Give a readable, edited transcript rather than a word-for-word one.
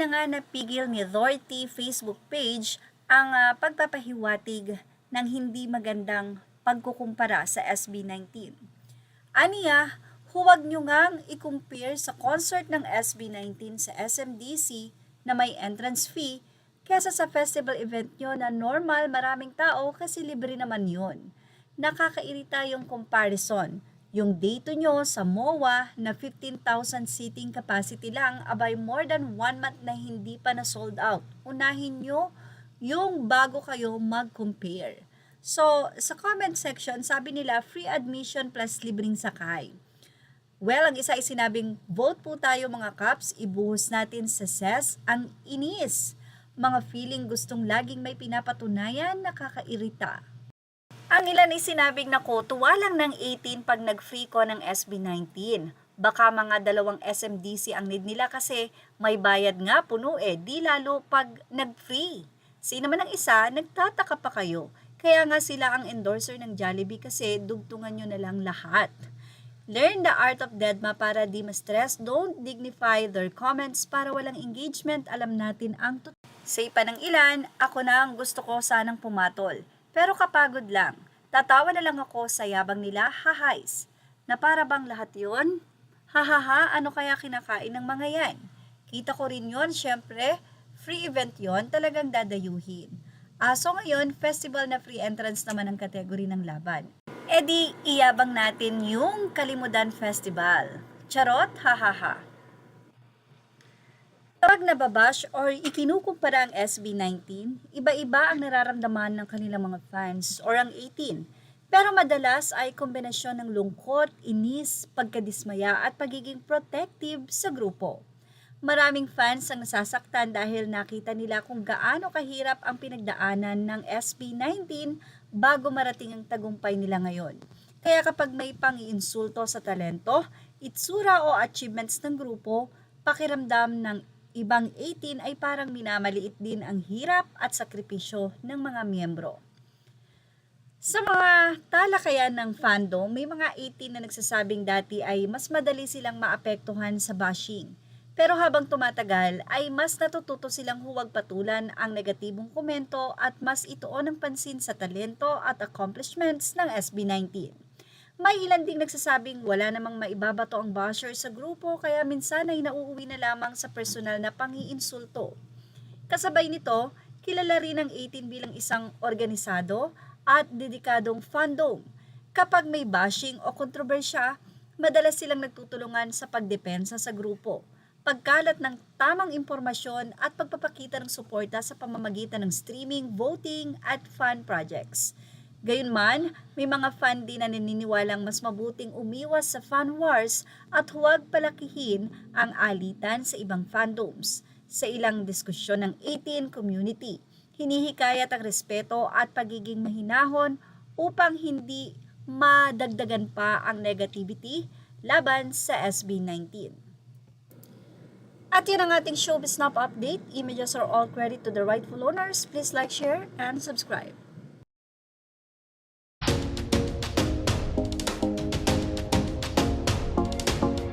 na nga napigil ni Dorothy Facebook page ang pagpapahiwatig ng hindi magandang pagkukumpara sa SB19. Aniya, huwag nyo ngang i-compare sa concert ng SB19 sa SMDC na may entrance fee kesa sa festival event nyo na normal maraming tao kasi libre naman yon. Nakakairita yung comparison. Yung date nyo sa MOA na 15,000 seating capacity lang, abay more than 1 month na hindi pa na sold out. Unahin nyo yung bago kayo mag-compare. So, sa comment section, sabi nila free admission plus libreng sakay. Well, ang isa ay sinabing, vote po tayo mga kaps, ibuhos natin sa SES ang inis. Mga feeling gustong laging may pinapatunayan, nakakairita. Ang ilan ay sinabing nako, tuwa lang ng 18 pag nag-free ko ng SB19. Baka mga 2 SMDC ang need nila kasi may bayad nga puno di lalo pag nag-free. Sino man ang isa, nagtataka pa kayo. Kaya nga sila ang endorser ng Jollibee kasi dugtungan nyo na lang lahat. Learn the art of deadma para di ma-stress. Don't dignify their comments para walang engagement. Alam natin ang totoo. Say pa ng ilan, ako na ang gusto ko sanang pumatol. Pero kapagod lang. Tatawa na lang ako sa yabang nila, hahays. Na para bang lahat yun? Hahaha, ano kaya kinakain ng mga yan? Kita ko rin yun, syempre. Free event yon, talagang dadayuhin. So ngayon, festival na free entrance naman ang kategory ng laban. Di iyabang natin yung Kalimudan Festival. Charot, hahaha. Kapag nababash or ikinukumpara ang SB19, iba-iba ang nararamdaman ng kanilang mga fans or ang 18. Pero madalas ay kombinasyon ng lungkot, inis, pagkadismaya at pagiging protective sa grupo. Maraming fans ang nasasaktan dahil nakita nila kung gaano kahirap ang pinagdaanan ng SB19 bago marating ang tagumpay nila ngayon. Kaya kapag may pang-iinsulto sa talento, itsura o achievements ng grupo, pakiramdam ng ibang 18 ay parang minamaliit din ang hirap at sakripisyo ng mga miyembro. Sa mga talakayan ng fandom, may mga 18 na nagsasabing dati ay mas madali silang maapektuhan sa bashing. Pero habang tumatagal ay mas natututo silang huwag patulan ang negatibong komento at mas ituon ang pansin sa talento at accomplishments ng SB19. May ilan ding nagsasabing wala namang maibabato ang basher sa grupo kaya minsan ay nauuwi na lamang sa personal na pangiinsulto. Kasabay nito, kilala rin ang 18 bilang isang organisado at dedikadong fandom. Kapag may bashing o kontrobersya, madalas silang nagtutulungan sa pagdepensa sa grupo, pagkalat ng tamang impormasyon at pagpapakita ng suporta sa pamamagitan ng streaming, voting at fan projects. Gayunman, may mga fan din na naniniwalang mas mabuting umiwas sa fan wars at huwag palakihin ang alitan sa ibang fandoms. Sa ilang diskusyon ng 18 community, hinihikayat ang respeto at pagiging mahinahon upang hindi madagdagan pa ang negativity laban sa SB19. At yan ang ating Showbiz Snap update. Images are all credit to the rightful owners. Please like, share, and subscribe.